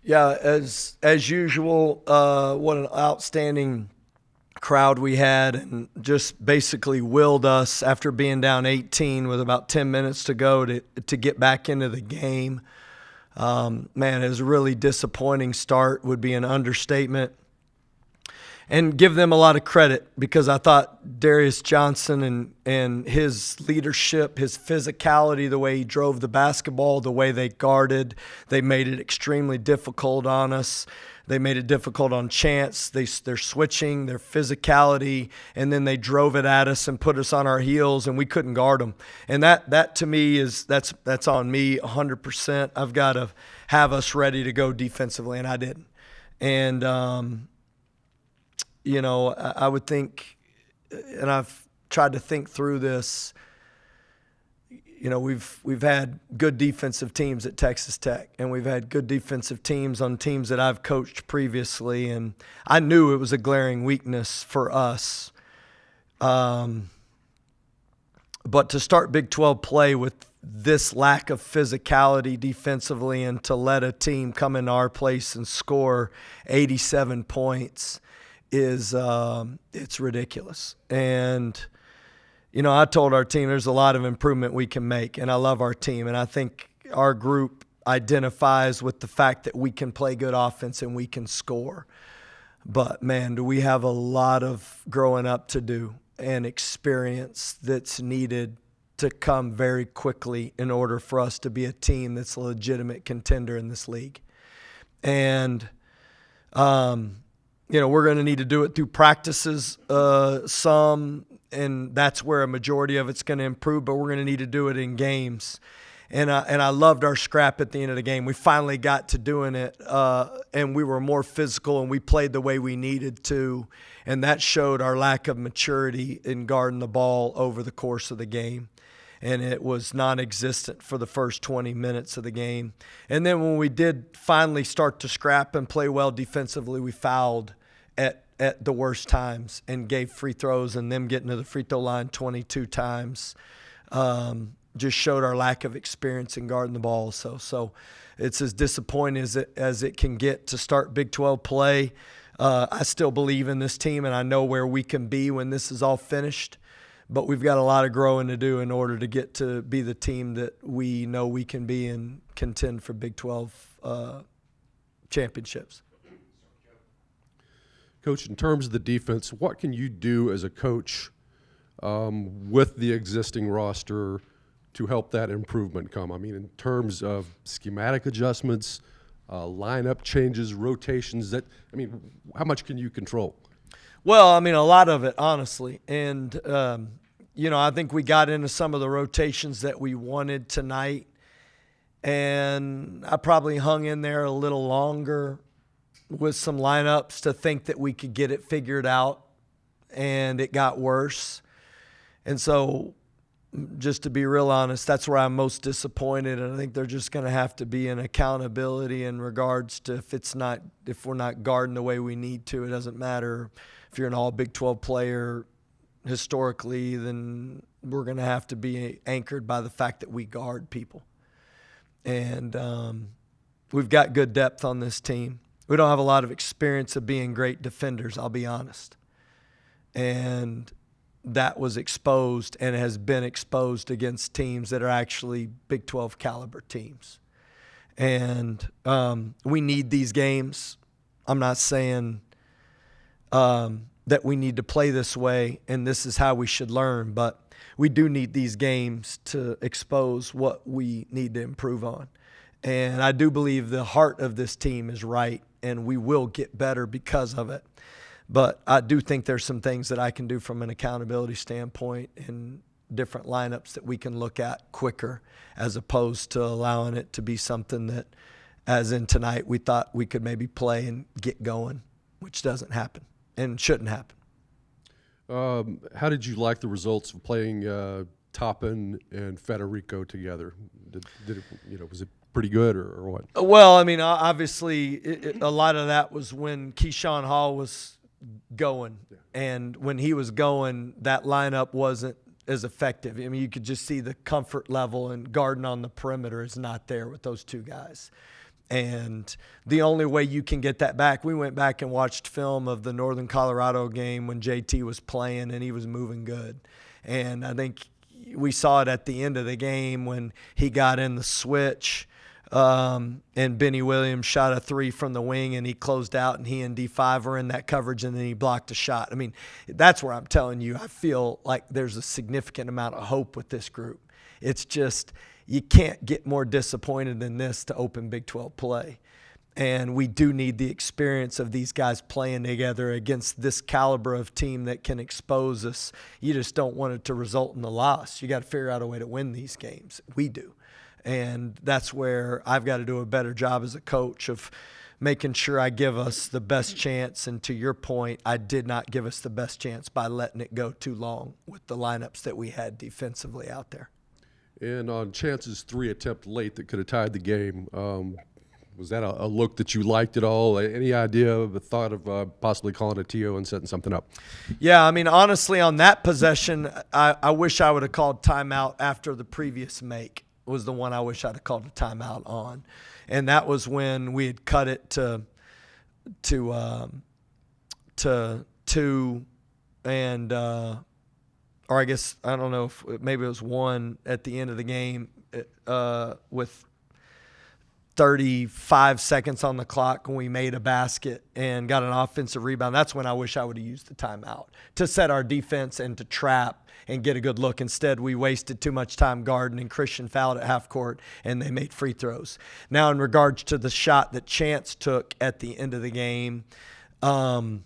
Yeah, as usual, what an outstanding crowd we had, and just basically willed us after being down 18 with about 10 minutes to go to get back into the game. Man, it was a really disappointing start, would be an understatement. And give them a lot of credit because I thought Darius Johnson and his leadership, his physicality, the way he drove the basketball, the way they guarded, they made it extremely difficult on us. They made it difficult on Chance. They're switching, their physicality, and then they drove it at us and put us on our heels, and we couldn't guard them. And that to me that's on me 100%. I've got to have us ready to go defensively, and I didn't. And I would think, and I've tried to think through this. We've had good defensive teams at Texas Tech, and we've had good defensive teams on teams that I've coached previously, and I knew it was a glaring weakness for us. But to start Big 12 play with this lack of physicality defensively, and to let a team come in our place and score 87 points is it's ridiculous. And I told our team there's a lot of improvement we can make, and I love our team, and I think our group identifies with the fact that we can play good offense and we can score. But man, do we have a lot of growing up to do and experience that's needed to come very quickly in order for us to be a team that's a legitimate contender in this league. And we're going to need to do it through practices, some, and that's where a majority of it's going to improve, but we're going to need to do it in games. And I loved our scrap at the end of the game. We finally got to doing it, and we were more physical, and we played the way we needed to, and that showed our lack of maturity in guarding the ball over the course of the game. And it was non-existent for the first 20 minutes of the game. And then when we did finally start to scrap and play well defensively, we fouled at the worst times and gave free throws, and them getting to the free throw line 22 times just showed our lack of experience in guarding the ball. So it's as disappointing as it can get to start Big 12 play. I still believe in this team, and I know where we can be when this is all finished. But we've got a lot of growing to do in order to get to be the team that we know we can be and contend for Big 12 championships. Coach, in terms of the defense, what can you do as a coach with the existing roster to help that improvement come? I mean, in terms of schematic adjustments, lineup changes, rotations, how much can you control? Well, I mean, a lot of it, honestly. And, I think we got into some of the rotations that we wanted tonight, and I probably hung in there a little longer with some lineups to think that we could get it figured out, and it got worse. And so, just to be real honest, that's where I'm most disappointed, and I think there's just going to have to be an accountability in regards to if we're not guarding the way we need to. It doesn't matter if you're an all Big 12 player historically, then we're going to have to be anchored by the fact that we guard people. And we've got good depth on this team. We don't have a lot of experience of being great defenders, I'll be honest. And that was exposed and has been exposed against teams that are actually Big 12 caliber teams. And we need these games. I'm not saying that we need to play this way and this is how we should learn, but we do need these games to expose what we need to improve on. And I do believe the heart of this team is right, and we will get better because of it. But I do think there's some things that I can do from an accountability standpoint in different lineups that we can look at quicker, as opposed to allowing it to be something that, as in tonight, we thought we could maybe play and get going, which doesn't happen and shouldn't happen. How did you like the results of playing Toppin and Federico together? Did it, was it pretty good or what? Well, I mean, obviously, a lot of that was when Keyshawn Hall was going. Yeah. And when he was going, that lineup wasn't as effective. I mean, you could just see the comfort level, and guarding on the perimeter is not there with those two guys. And the only way you can get that back, we went back and watched film of the Northern Colorado game when JT was playing and he was moving good. And I think we saw it at the end of the game when he got in the switch and Benny Williams shot a 3 from the wing and he closed out and he and D5 were in that coverage and then he blocked a shot. I mean, that's where I'm telling you, I feel like there's a significant amount of hope with this group. It's just you can't get more disappointed than this to open Big 12 play. And we do need the experience of these guys playing together against this caliber of team that can expose us. You just don't want it to result in a loss. You got to figure out a way to win these games. We do. And that's where I've got to do a better job as a coach of making sure I give us the best chance. And to your point, I did not give us the best chance by letting it go too long with the lineups that we had defensively out there. And on chances 3 attempt late that could have tied the game, was that a look that you liked at all? Any idea of the thought of possibly calling a TO and setting something up? Yeah, I mean, honestly, on that possession, I wish I would have called timeout after the previous make was the one I wish I'd have called a timeout on. And that was when we had cut it to 2 and or I guess, I don't know if maybe it was 1 at the end of the game with 35 seconds on the clock when we made a basket and got an offensive rebound. That's when I wish I would have used the timeout to set our defense and to trap and get a good look. Instead, we wasted too much time guarding, and Christian fouled at half court, and they made free throws. Now, in regards to the shot that Chance took at the end of the game, I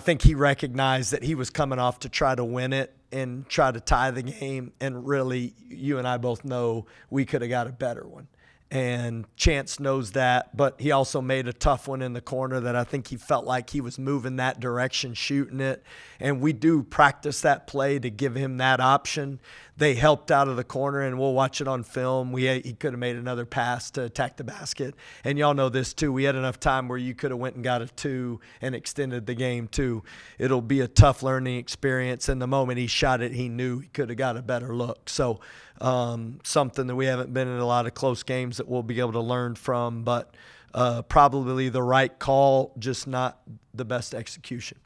think he recognized that he was coming off to try to win it and try to tie the game, and really, you and I both know we could have got a better one. And Chance knows that, but he also made a tough one in the corner that I think he felt like he was moving that direction, shooting it. And we do practice that play to give him that option. They helped out of the corner, and we'll watch it on film. He could have made another pass to attack the basket. And y'all know this too. We had enough time where you could have went and got a 2 and extended the game too. It'll be a tough learning experience. And the moment he shot it, he knew he could have got a better look. So something that we haven't been in a lot of close games that we'll be able to learn from, but probably the right call, just not the best execution.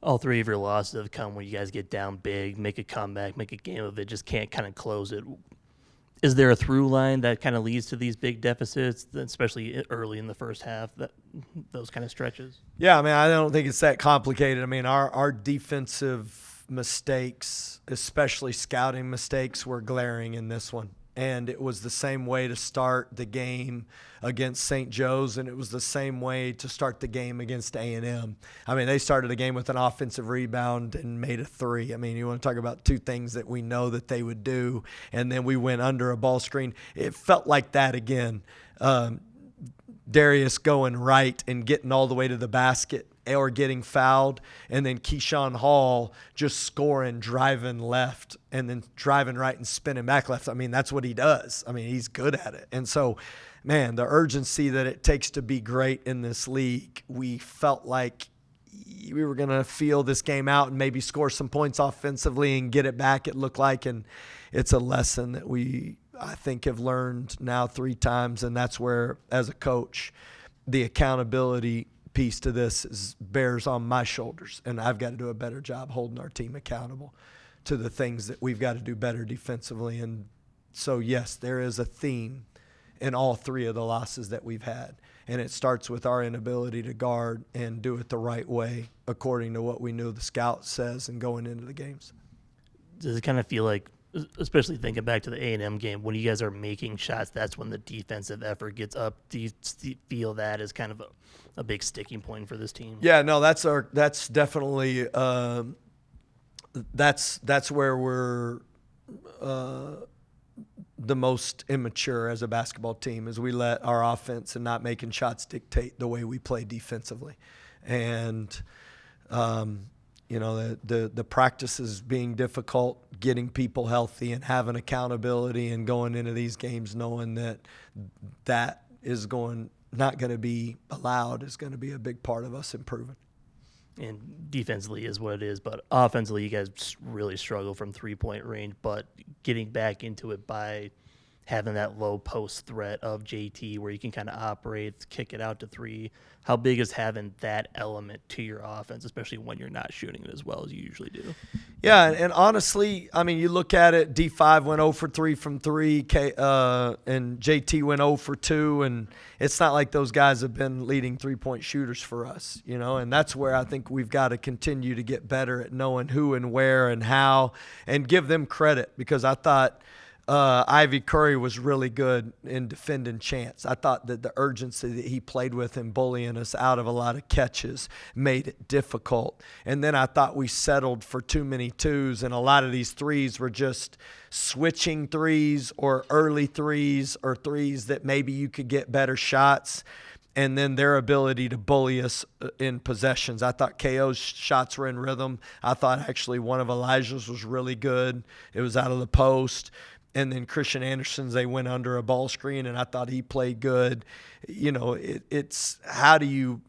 All 3 of your losses have come when you guys get down big, make a comeback, make a game of it, just can't kind of close it. Is there a through line that kind of leads to these big deficits, especially early in the first half, those kind of stretches? Yeah, I mean, I don't think it's that complicated. I mean, our defensive mistakes, especially scouting mistakes, were glaring in this one. And it was the same way to start the game against St. Joe's, and it was the same way to start the game against A&M. I mean, they started the game with an offensive rebound and made a 3. I mean, you want to talk about 2 things that we know that they would do, and then we went under a ball screen. It felt like that again. Darius going right and getting all the way to the basket or getting fouled, and then Keyshawn Hall just scoring, driving left, and then driving right and spinning back left. I mean, that's what he does. I mean, he's good at it. And so, man, the urgency that it takes to be great in this league, we felt like we were going to feel this game out and maybe score some points offensively and get it back, it looked like. And it's a lesson that we, I think, have learned now 3 times, and that's where, as a coach, the accountability piece to this bears on my shoulders, and I've got to do a better job holding our team accountable to the things that we've got to do better defensively. And so, yes, there is a theme in all 3 of the losses that we've had, and it starts with our inability to guard and do it the right way according to what we knew the scout says and going into the games. Does it kind of feel like, especially thinking back to the A&M game, when you guys are making shots, that's when the defensive effort gets up? Do you feel that is kind of a big sticking point for this team? Yeah, no, that's definitely that's where we're the most immature as a basketball team, is we let our offense and not making shots dictate the way we play defensively. And the practices being difficult, getting people healthy and having accountability, and going into these games knowing that is not going to be allowed, is going to be a big part of us improving. And defensively is what it is, but offensively you guys really struggle from 3-point range, but getting back into it by having that low post threat of JT where you can kind of operate, kick it out to three. How big is having that element to your offense, especially when you're not shooting it as well as you usually do? Yeah, and honestly, I mean, you look at it, D5 went 0 for 3 from 3, and JT went 0 for 2, and it's not like those guys have been leading three-point shooters for us, you know, and that's where I think we've got to continue to get better at knowing who and where and how and give them credit, because I thought Ivy Curry was really good in defending Chance. I thought that the urgency that he played with in bullying us out of a lot of catches made it difficult. And then I thought we settled for too many twos, and a lot of these threes were just switching threes or early threes or threes that maybe you could get better shots. And then their ability to bully us in possessions. I thought KO's shots were in rhythm. I thought actually one of Elijah's was really good. It was out of the post. And then Christian Anderson's, they went under a ball screen, and I thought he played good. You know, it's how do you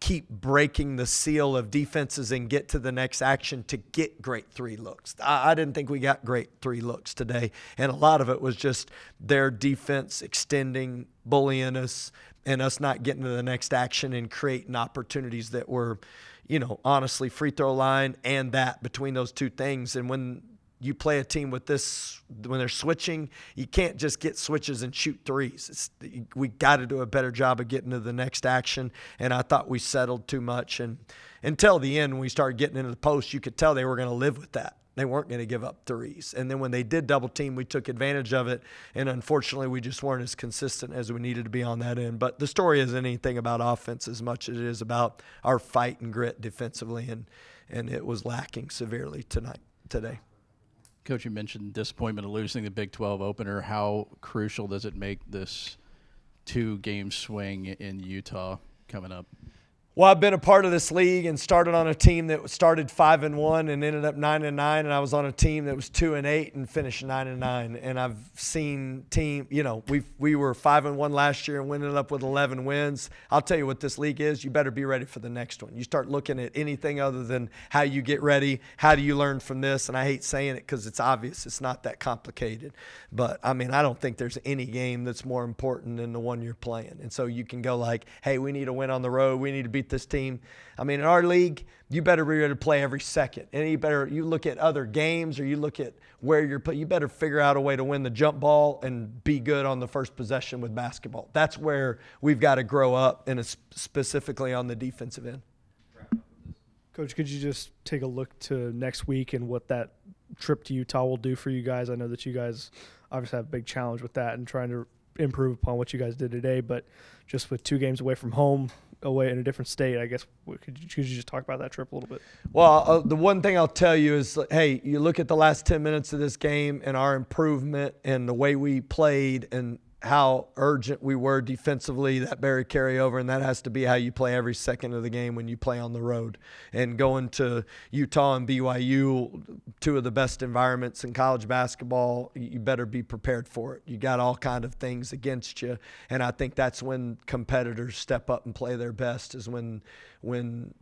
keep breaking the seal of defenses and get to the next action to get great three looks. I didn't think we got great three looks today, and a lot of it was just their defense extending, bullying us, and us not getting to the next action and creating opportunities that were, you know, honestly free throw line and that between those two things. And when you play a team with this, when they're switching, you can't just get switches and shoot threes. We got to do a better job of getting to the next action, and I thought we settled too much. And until the end, when we started getting into the post, you could tell they were going to live with that. They weren't going to give up threes. And then when they did double team, we took advantage of it, and unfortunately, we just weren't as consistent as we needed to be on that end. But the story isn't anything about offense as much as it is about our fight and grit defensively, and it was lacking severely today. Coach, you mentioned disappointment of losing the Big 12 opener. How crucial does it make this 2-game swing in Utah coming up? Well, I've been a part of this league and started on a team that started 5-1 and ended up 9-9, and I was on a team that was 2-8 and finished 9-9. And I've seen we were 5-1 last year and we ended up with 11 wins. I'll tell you what this league is. You better be ready for the next one. You start looking at anything other than how you get ready, how do you learn from this, and I hate saying it because it's obvious. It's not that complicated. But, I mean, I don't think there's any game that's more important than the one you're playing. And so you can go like, hey, we need a win on the road. We need to beat this team. I mean, in our league, you better be ready to play every second. And you look at other games or you look at where you're playing, you better figure out a way to win the jump ball and be good on the first possession with basketball. That's where we've got to grow up, and specifically on the defensive end. Coach, could you just take a look to next week and what that trip to Utah will do for you guys? I know that you guys obviously have a big challenge with that and trying to improve upon what you guys did today, but just with 2 games away from home, away in a different state, I guess, could you just talk about that trip a little bit? Well, the one thing I'll tell you is, hey, you look at the last 10 minutes of this game and our improvement and the way we played and how urgent we were defensively, that better carry over, and that has to be how you play every second of the game when you play on the road. And going to Utah and BYU, 2 of the best environments in college basketball, you better be prepared for it. You got all kind of things against you, and I think that's when competitors step up and play their best, is when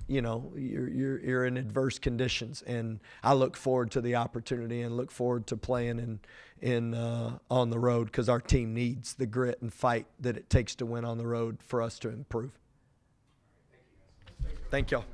you know you're in adverse conditions. And I look forward to the opportunity and look forward to playing on the road, because our team needs the grit and fight that it takes to win on the road for us to improve. Thank y'all.